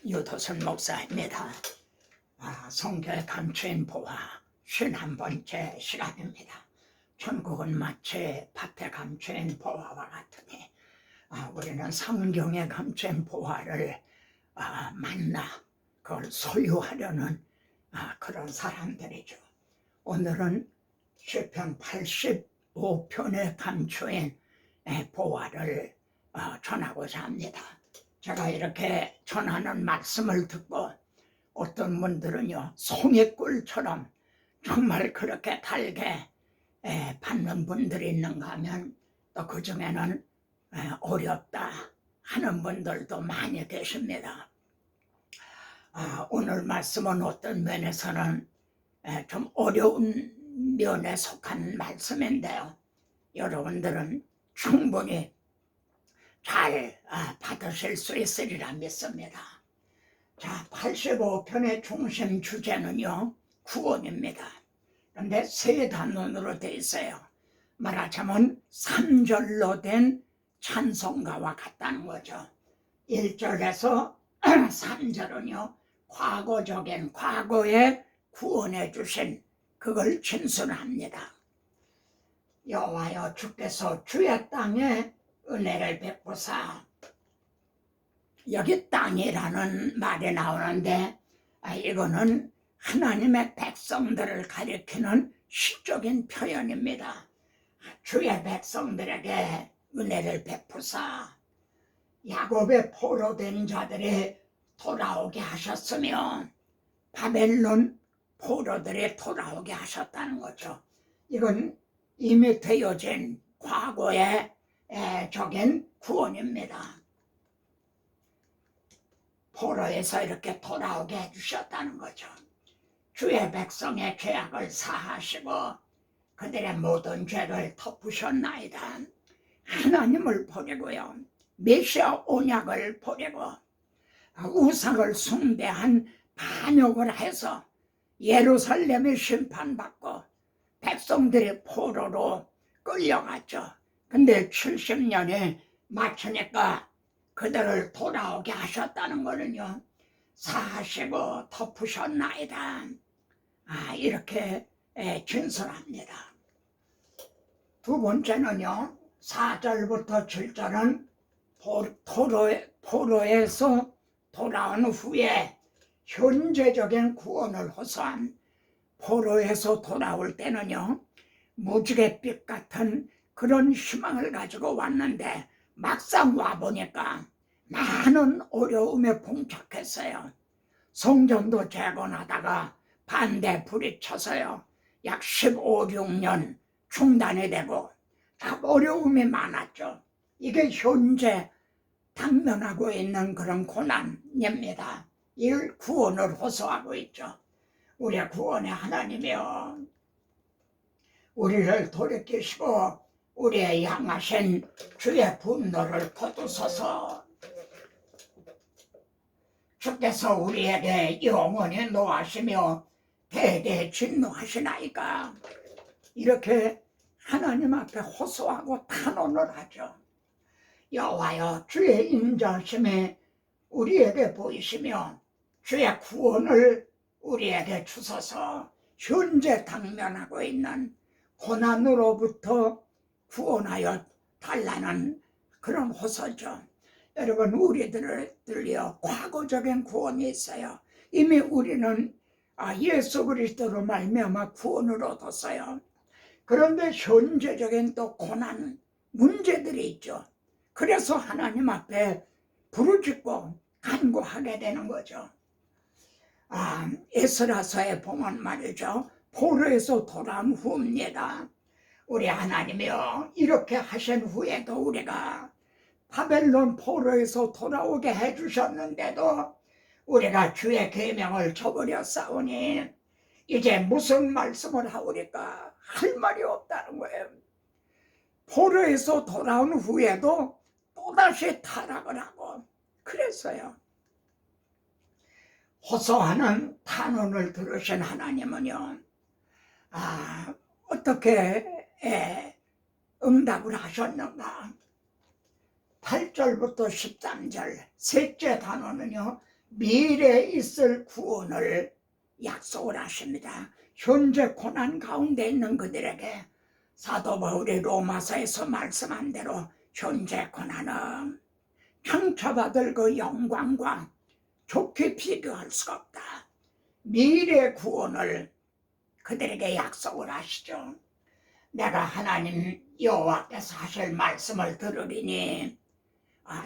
유도선 목사입니다. 성교의 감추인 보화 51번째 시간입니다. 천국은 마치 밭에 감추인 보화와 같으니 우리는 성경에 감추인 보화를 만나 그걸 소유하려는 그런 사람들이죠. 오늘은 시편 85편에 감추인 보화를 전하고자 합니다. 제가 이렇게 전하는 말씀을 듣고 어떤 분들은요 송이꿀처럼 정말 그렇게 달게 받는 분들이 있는가 하면 또 그 중에는 어렵다 하는 분들도 많이 계십니다. 오늘 말씀은 어떤 면에서는 좀 어려운 면에 속한 말씀인데요, 여러분들은 충분히 잘 받으실 수 있으리라 믿습니다. 자, 85편의 중심 주제는요 구원입니다. 그런데 세 단원으로 되어 있어요. 말하자면 3절로 된 찬송가와 같다는 거죠. 1절에서 3절은요 과거적인 과거에 구원해 주신 그걸 진술합니다. 여호와여 주께서 주의 땅에 은혜를 베푸사, 여기 땅이라는 말이 나오는데 이거는 하나님의 백성들을 가리키는 시적인 표현입니다. 주의 백성들에게 은혜를 베푸사 야곱의 포로된 자들이 돌아오게 하셨으며 바벨론 포로들이 돌아오게 하셨다는 거죠. 이건 이미 되어진 과거의 적인 구원입니다. 포로에서 이렇게 돌아오게 해주셨다는 거죠. 주의 백성의 죄악을 사하시고 그들의 모든 죄를 덮으셨나이다. 하나님을 버리고요 메시아 언약을 버리고 우상을 숭배한 반역을 해서 예루살렘이 심판받고 백성들이 포로로 끌려갔죠. 근데 70년이 맞추니까 그들을 돌아오게 하셨다는 거는요 사하시고 덮으셨나이다, 이렇게 진술합니다. 두 번째는요 4절부터 7절은 포로에서 돌아온 후에 현재적인 구원을 호소한, 포로에서 돌아올 때는요 무지갯빛 같은 그런 희망을 가지고 왔는데 막상 와보니까 많은 어려움에 봉착했어요. 성전도 재건하다가 반대 불이 쳐서요 약 15, 16년 중단이 되고 참 어려움이 많았죠. 이게 현재 당면하고 있는 그런 고난입니다. 이걸 구원을 호소하고 있죠. 우리의 구원의 하나님이여, 우리를 돌이키시고 우리의 향하신 주의 분노를 거두소서. 주께서 우리에게 영원히 노하시며 대대 진노하시나이까. 이렇게 하나님 앞에 호소하고 탄원을 하죠. 여호와여 주의 인자심이 우리에게 보이시며 주의 구원을 우리에게 주소서. 현재 당면하고 있는 고난으로부터 구원하여 달라는 그런 호소죠. 여러분, 우리들이요 과거적인 구원이 있어요. 이미 우리는 예수 그리스도로 말미암아 구원을 얻었어요. 그런데 현재적인 또 고난 문제들이 있죠. 그래서 하나님 앞에 부르짖고 간구하게 되는 거죠. 에스라서에 보면 말이죠 포로에서 돌아온 후입니다. 우리 하나님이요 이렇게 하신 후에도 우리가 바벨론 포로에서 돌아오게 해주셨는데도 우리가 주의 계명을 저버렸사오니 이제 무슨 말씀을 하오리까 할 말이 없다는 거예요. 포로에서 돌아온 후에도 또다시 타락을 하고, 그랬어요. 호소하는 탄원을 들으신 하나님은요 어떻게 응답을 하셨는가. 8절부터 13절 셋째 단원은요 미래에 있을 구원을 약속을 하십니다. 현재 고난 가운데 있는 그들에게 사도 바울이 로마서에서 말씀한 대로 현재 고난은 상처받을 그 영광과 좋게 비교할 수가 없다. 미래 구원을 그들에게 약속을 하시죠. 내가 하나님 여호와께서 하실 말씀을 들으리니,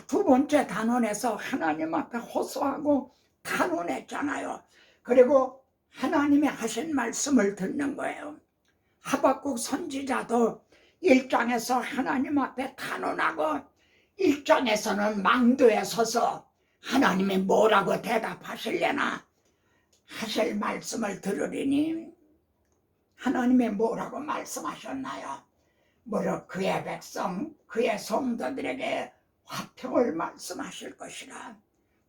두 번째 단원에서 하나님 앞에 호소하고 단원했잖아요. 그리고 하나님이 하신 말씀을 듣는 거예요. 하박국 선지자도 1장에서 하나님 앞에 단원하고 1장에서는 망도에 서서 하나님이 뭐라고 대답하실려나 하실 말씀을 들으리니, 하나님이 뭐라고 말씀하셨나요? 무릇 그의 백성, 그의 성도들에게 화평을 말씀하실 것이라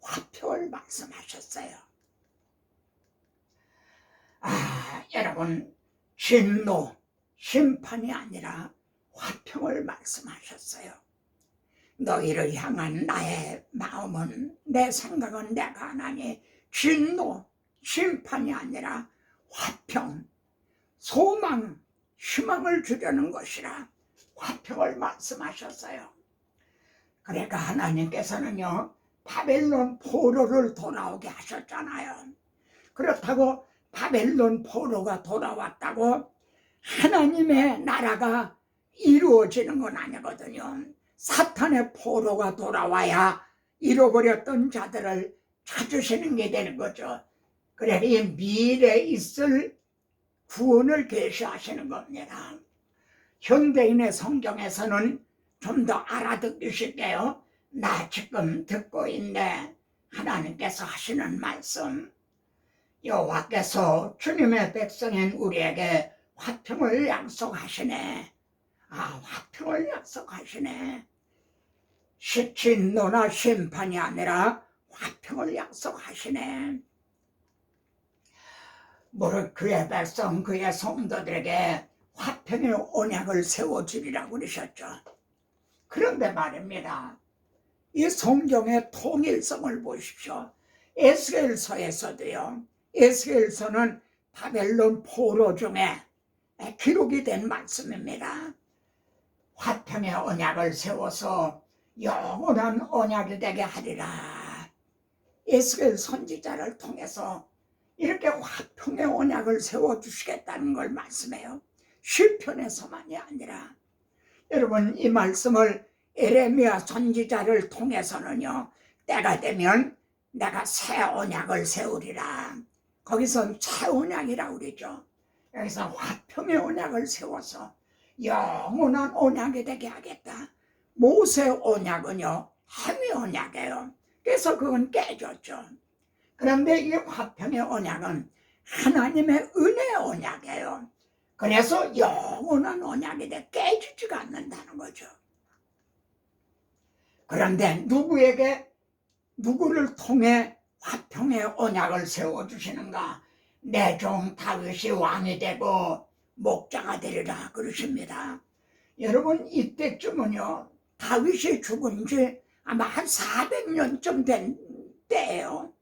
화평을 말씀하셨어요. 여러분, 진노, 심판이 아니라 화평을 말씀하셨어요. 너희를 향한 나의 마음은, 내 생각은 내가 하나니 진노, 심판이 아니라 화평, 소망, 희망을 주려는 것이라 화평을 말씀하셨어요. 그러니까 하나님께서는요, 바벨론 포로를 돌아오게 하셨잖아요. 그렇다고 바벨론 포로가 돌아왔다고 하나님의 나라가 이루어지는 건 아니거든요. 사탄의 포로가 돌아와야 잃어버렸던 자들을 찾으시는 게 되는 거죠. 그래, 이 미래에 있을 구원을 계시하시는 겁니다. 현대인의 성경에서는 좀 더 알아듣기 쉽게요, 나 지금 듣고 있네, 하나님께서 하시는 말씀, 여호와께서 주님의 백성인 우리에게 화평을 약속하시네. 화평을 약속하시네. 진노나 심판이 아니라 화평을 약속하시네. 무릇 그의 백성, 그의 성도들에게 화평의 언약을 세워주리라고 그러셨죠. 그런데 말입니다, 이 성경의 통일성을 보십시오. 에스겔서에서도요, 에스겔서는 바벨론 포로 중에 기록이 된 말씀입니다. 화평의 언약을 세워서 영원한 언약이 되게 하리라. 에스겔 선지자를 통해서 이렇게 화평의 언약을 세워주시겠다는 걸 말씀해요. 시편에서만이 아니라, 여러분, 이 말씀을 에레미야 선지자를 통해서는요, 때가 되면 내가 새 언약을 세우리라. 거기서 새 언약이라고 그러죠. 여기서 화평의 언약을 세워서 영원한 언약이 되게 하겠다. 모세 언약은요, 행위 언약이에요. 그래서 그건 깨졌죠. 그런데 이 화평의 언약은 하나님의 은혜의 언약이에요. 그래서 영원한 언약이 돼 깨지지가 않는다는 거죠. 그런데 누구를 통해 화평의 언약을 세워주시는가? 내 종 다윗이 왕이 되고 목자가 되리라 그러십니다. 여러분, 이때쯤은요, 다윗이 죽은 지 아마 한 400년쯤 된 때예요.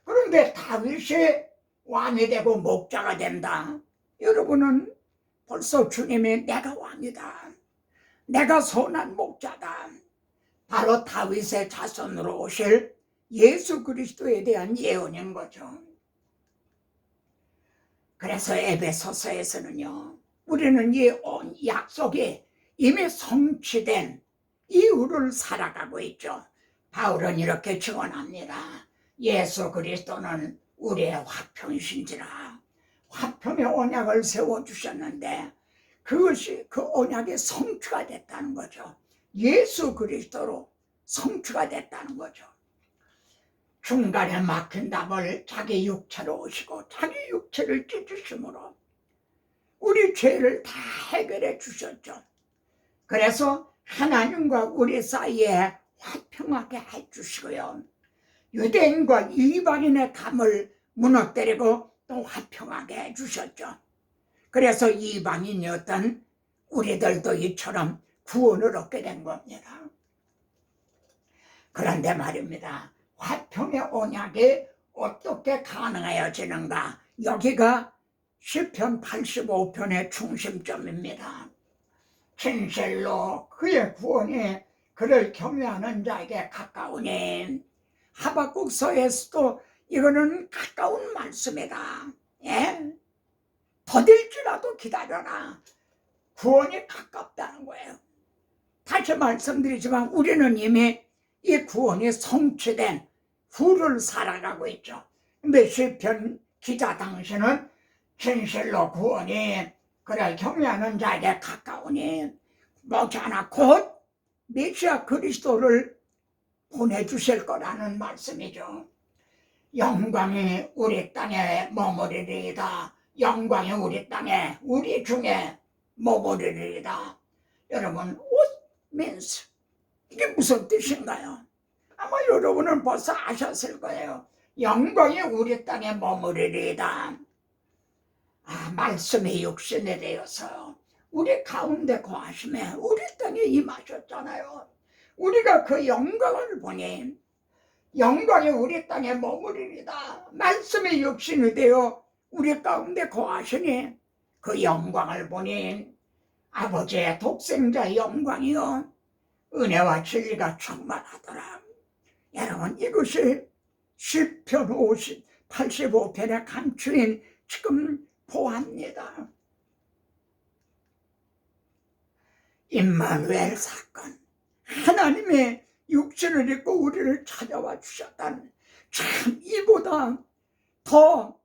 그런데 다윗이 왕이 되고 목자가 된다. 여러분은 벌써 주님이 내가 왕이다, 내가 선한 목자다, 바로 다윗의 자손으로 오실 예수 그리스도에 대한 예언인 거죠. 그래서 에베소서에서는요, 우리는 이 약속이 이미 성취된 이후를 살아가고 있죠. 바울은 이렇게 증언합니다. 예수 그리스도는 우리의 화평이신지라. 화평의 언약을 세워주셨는데 그것이, 그 언약의 성취가 됐다는 거죠. 예수 그리스도로 성취가 됐다는 거죠. 중간에 막힌 담을 자기 육체로 오시고 자기 육체를 찢으심으로 우리 죄를 다 해결해 주셨죠. 그래서 하나님과 우리 사이에 화평하게 해주시고요, 유대인과 이방인의 담을 무너뜨리고 또 화평하게 해주셨죠. 그래서 이방인이었던 우리들도 이처럼 구원을 얻게 된 겁니다. 그런데 말입니다, 화평의 언약이 어떻게 가능해지는가? 여기가 시편 85편의 중심점입니다. 진실로 그의 구원이 그를 경외하는 자에게 가까우니, 하박국서에서도 이거는 가까운 말씀이다. 예? 더딜지라도 기다려라. 구원이 가깝다는 거예요. 다시 말씀드리지만 우리는 이미 이 구원이 성취된 후를 살아가고 있죠. 근데 시편 기자 당시는 진실로 구원이 그를 경외하는 자에게 가까우니, 머지않아 곧 메시아 그리스도를 보내주실 거라는 말씀이죠. 영광이 우리 땅에 머무르리이다. 영광이 우리 땅에, 우리 중에 머무르리이다. 여러분, what means? 이게 무슨 뜻인가요? 아마 여러분은 벌써 아셨을 거예요. 영광이 우리 땅에 머무르리이다. 말씀이 육신이 되어서 우리 가운데 거하심에 우리 땅에 임하셨잖아요. 우리가 그 영광을 보니 영광이 우리 땅에 머무르리이다. 말씀이 육신이 되어 우리 가운데 거하시니 그 영광을 보니 아버지의 독생자의 영광이요 은혜와 진리가 충만하더라. 여러분, 이것이 시편 85편에 감추인 지금 보합니다. 임마누엘 사건, 하나님의 육신을 입고 우리를 찾아와 주셨다는, 참 이보다 더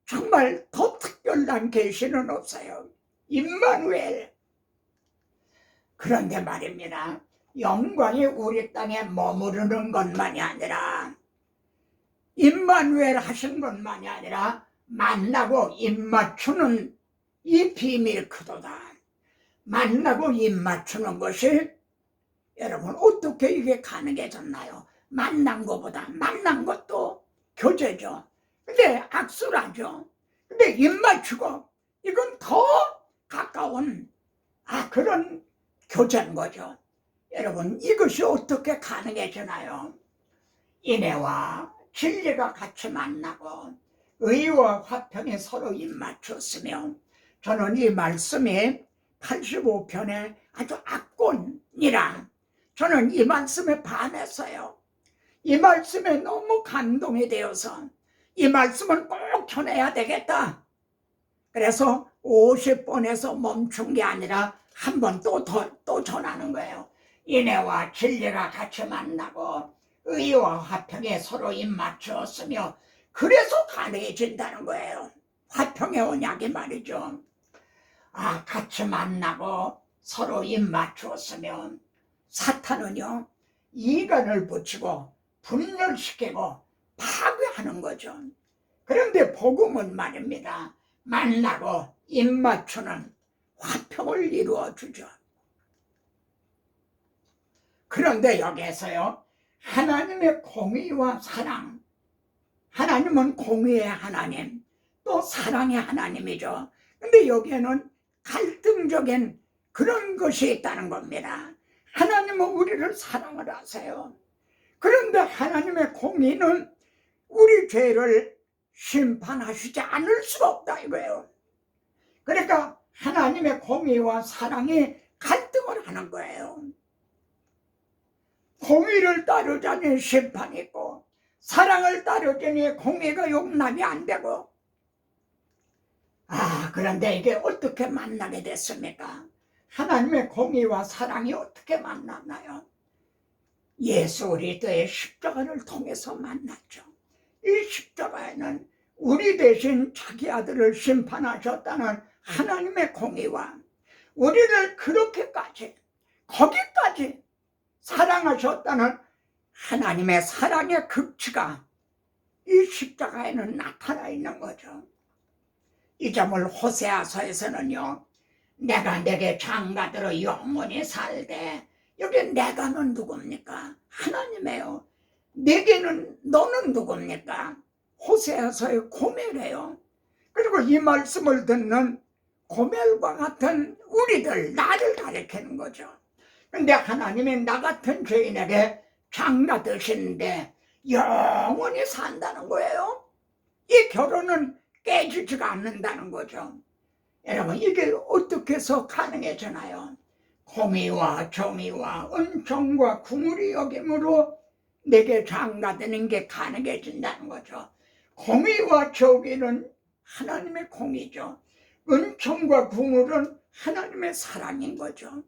정말 더 특별한 계시는 없어요. 임마누엘. 그런데 말입니다, 영광이 우리 땅에 머무르는 것만이 아니라, 임마누엘 하신 것만이 아니라 만나고 입맞추는 이 비밀 크도다. 만나고 입맞추는 것이, 여러분, 어떻게 이게 가능해졌나요? 만난 것보다, 만난 것도 교제죠. 근데 악수라죠. 근데 입맞추고 이건 더 가까운 그런 교제인 거죠. 여러분, 이것이 어떻게 가능해지나요? 인애와 진리가 같이 만나고 의와 화평이 서로 입맞췄으며, 저는 이 말씀이 85편의 아주 압권이라, 저는 이 말씀에 반했어요. 이 말씀에 너무 감동이 되어서 이 말씀을 꼭 전해야 되겠다. 그래서 50번에서 멈춘 게 아니라 한 번 또 전하는 거예요. 인애와 진리가 같이 만나고 의와 화평에 서로 입맞추었으며, 그래서 가능해진다는 거예요. 화평의 언약이 말이죠. 같이 만나고 서로 입맞추었으면 사탄은요 이간을 붙이고 분열시키고 파괴하는 거죠. 그런데 복음은 말입니다, 만나고 입맞추는 화평을 이루어 주죠. 그런데 여기에서요, 하나님의 공의와 사랑, 하나님은 공의의 하나님, 또 사랑의 하나님이죠. 근데 여기에는 갈등적인 그런 것이 있다는 겁니다. 하나님은 우리를 사랑을 하세요. 그런데 하나님의 공의는 우리 죄를 심판하시지 않을 수가 없다 이거예요. 그러니까 하나님의 공의와 사랑이 갈등을 하는 거예요. 공의를 따르자니 심판이 있고, 사랑을 따르자니 공의가 용납이 안 되고, 그런데 이게 어떻게 만나게 됐습니까? 하나님의 공의와 사랑이 어떻게 만났나요? 예수 그리스도의 십자가를 통해서 만났죠. 이 십자가에는 우리 대신 자기 아들을 심판하셨다는 하나님의 공의와 우리를 그렇게까지, 거기까지 사랑하셨다는 하나님의 사랑의 극치가 이 십자가에는 나타나 있는 거죠. 이 점을 호세아서에서는요, 내가 내게 장가들어 영원히 살되, 여기 내가는 누굽니까? 하나님이에요. 내게는 너는 누굽니까? 호세아서의 고멜이에요. 그리고 이 말씀을 듣는 고멜과 같은 우리들, 나를 가리키는 거죠. 근데 하나님이 나 같은 죄인에게 장가 드시는데 영원히 산다는 거예요. 이 결혼은 깨지지가 않는다는 거죠. 여러분, 이게 어떻게 해서 가능해지나요? 공의와 정의와 은총과 궁울이 여김으로 내게 장가드는 게 가능해진다는 거죠. 공의와 정의는 하나님의 공의죠. 은총과 궁울은 하나님의 사랑인 거죠.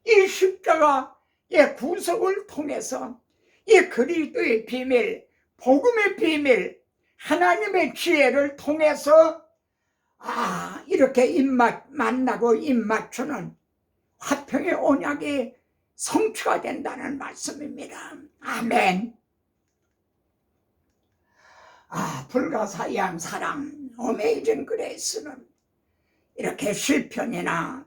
이 십자가의 구속을 통해서 이 그리스도의 비밀, 복음의 비밀, 하나님의 지혜를 통해서 이렇게 만나고 입맞추는 화평의 언약이 성취가 된다는 말씀입니다. 아멘. 불가사의한 사랑, 어메이징 그레이스는 이렇게 시편이나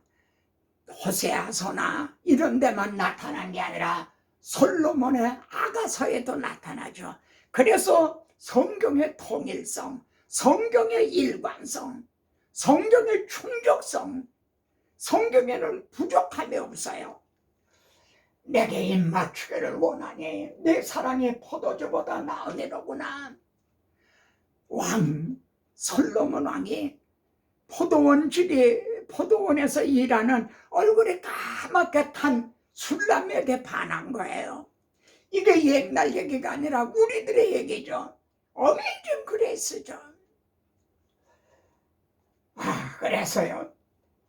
호세아서나 이런 데만 나타난 게 아니라 솔로몬의 아가서에도 나타나죠. 그래서 성경의 통일성, 성경의 일관성, 성경의 충족성, 성경에는 부족함이 없어요. 내게 입맞추기를 원하니 내 사랑이 포도주보다 나으니로구나. 왕 솔로몬 왕이 포도원에서 일하는 얼굴이 까맣게 탄 술람에게 반한 거예요. 이게 옛날 얘기가 아니라 우리들의 얘기죠. 어메이징 그레이스죠. 그래서요,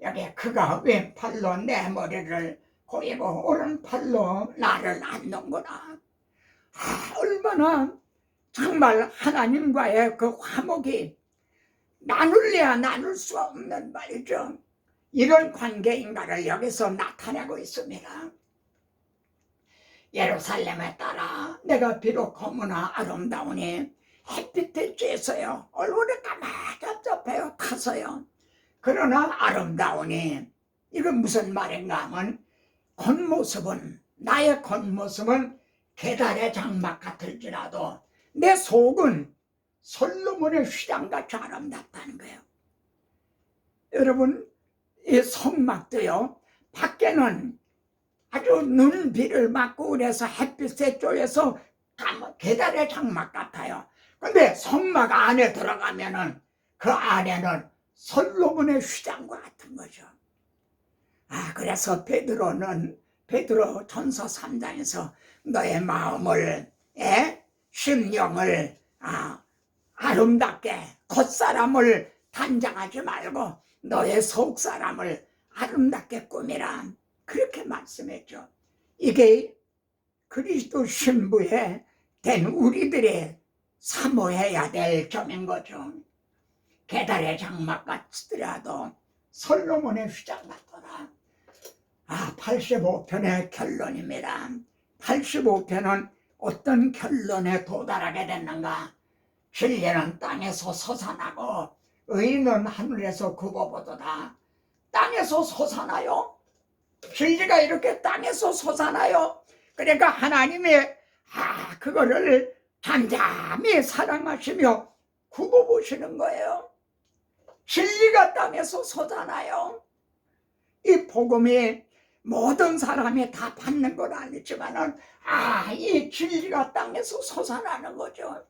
여기 그가 왼팔로 내 머리를 고이고 오른팔로 나를 안는구나. 얼마나 정말 하나님과의 그 화목이 나눌래야 나눌 수 없는 말이죠. 이런 관계인가를 여기서 나타내고 있습니다. 예루살렘에 따라 내가 비록 거무나 아름다우니 햇빛에 쬐서요 얼굴이 까맣잡잡해요, 타서요. 그러나 아름다우니 이건 무슨 말인가 하면 나의 겉모습은 계달의 장막 같을지라도 내 속은 솔로몬의 휘장같이 아름답다는 거예요. 여러분, 이 성막도요, 밖에는 아주 눈비를 맞고 그래서 햇빛에 쪼여서 계달의 장막 같아요. 근데 성막 안에 들어가면은 그 안에는 솔로몬의 휘장과 같은 거죠. 그래서 베드로 전서 3장에서 너의 마음을, 심령을 아름답게 겉사람을 단장하지 말고 너의 속사람을 아름답게 꾸미라, 그렇게 말씀했죠. 이게 그리스도 신부에 된 우리들의 사모해야 될 점인 거죠. 계달의 장막 같더라도 솔로몬의 휘장 같더라. 85편의 결론입니다. 85편은 어떤 결론에 도달하게 됐는가? 진리는 땅에서 솟아나고 의인은 하늘에서 굽어보도다. 땅에서 솟아나요? 진리가 이렇게 땅에서 솟아나요? 그러니까 하나님의 그거를 잠잠히 사랑하시며 굽어보시는 거예요. 진리가 땅에서 솟아나요. 이 복음이 모든 사람이 다 받는 건 아니지만은 이 진리가 땅에서 솟아나는 거죠.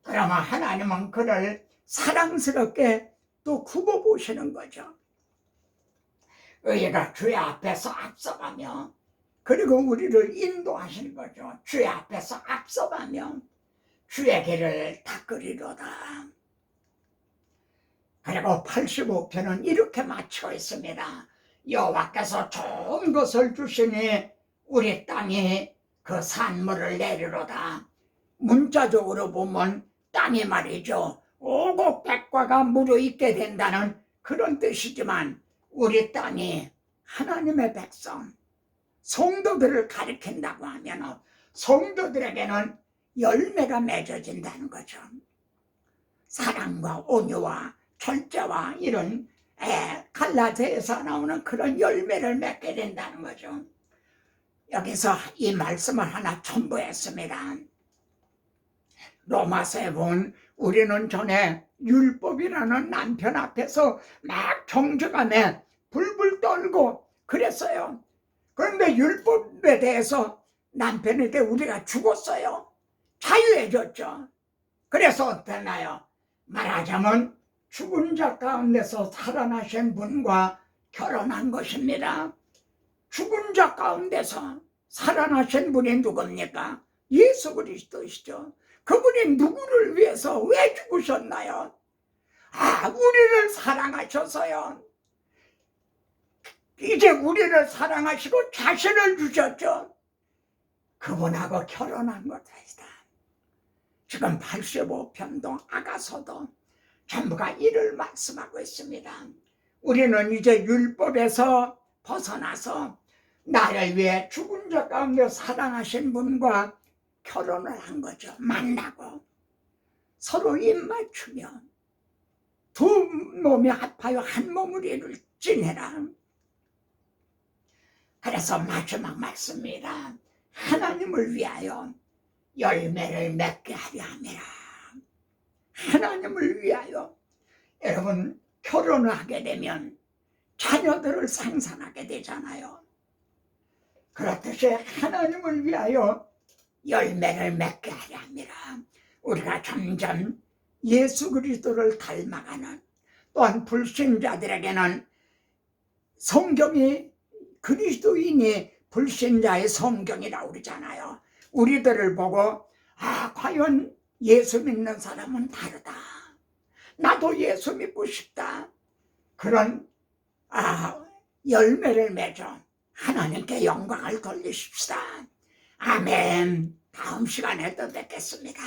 그러면 하나님은 그를 사랑스럽게 또 굽어보시는 거죠. 의가 주의 앞에서 앞서가며, 그리고 우리를 인도하시는 거죠. 주의 앞에서 앞서가며 주의 길을 닦으리로다. 그리고 85편은 이렇게 마쳐 있습니다. 여호와께서 좋은 것을 주시니 우리 땅이 그 산물을 내리로다. 문자적으로 보면 땅이 말이죠, 오곡백과가 무르익게 된다는 그런 뜻이지만, 우리 땅이 하나님의 백성, 성도들을 가리킨다고 하면 성도들에게는 열매가 맺어진다는 거죠. 사랑과 온유와 절제와 이런 갈라디아에서 나오는 그런 열매를 맺게 된다는 거죠. 여기서 이 말씀을 하나 첨부했습니다. 로마서에 보면 우리는 전에 율법이라는 남편 앞에서 막 정죄감에 불불 떨고 그랬어요. 그런데 율법에 대해서 남편에 대해 우리가 죽었어요. 자유해졌죠. 그래서 어떠나요? 말하자면 죽은 자 가운데서 살아나신 분과 결혼한 것입니다. 죽은 자 가운데서 살아나신 분이 누굽니까? 예수 그리스도시죠. 그분이 누구를 위해서 왜 죽으셨나요? 우리를 사랑하셔서요. 이제 우리를 사랑하시고 자신을 주셨죠. 그분하고 결혼한 것이다. 지금 85편도 아가서도 전부가 이를 말씀하고 있습니다. 우리는 이제 율법에서 벗어나서 나를 위해 죽은 자 가운데 사랑하신 분과 결혼을 한 거죠. 만나고 서로 입맞추며 두 몸이 합하여 한 몸을 이룰지니라. 그래서 마지막 말씀입니다. 하나님을 위하여 열매를 맺게 하려 함이라. 하나님을 위하여. 여러분, 결혼을 하게 되면 자녀들을 생산하게 되잖아요. 그렇듯이 하나님을 위하여 열매를 맺게 하려 함이라. 우리가 점점 예수 그리스도를 닮아가는, 또한 불신자들에게는 성경이 그리스도인이 불신자의 성경이라고 그러잖아요. 우리들을 보고 과연 예수 믿는 사람은 다르다. 나도 예수 믿고 싶다. 그런 열매를 맺어 하나님께 영광을 돌리십시다. 아멘. 다음 시간에 또 뵙겠습니다.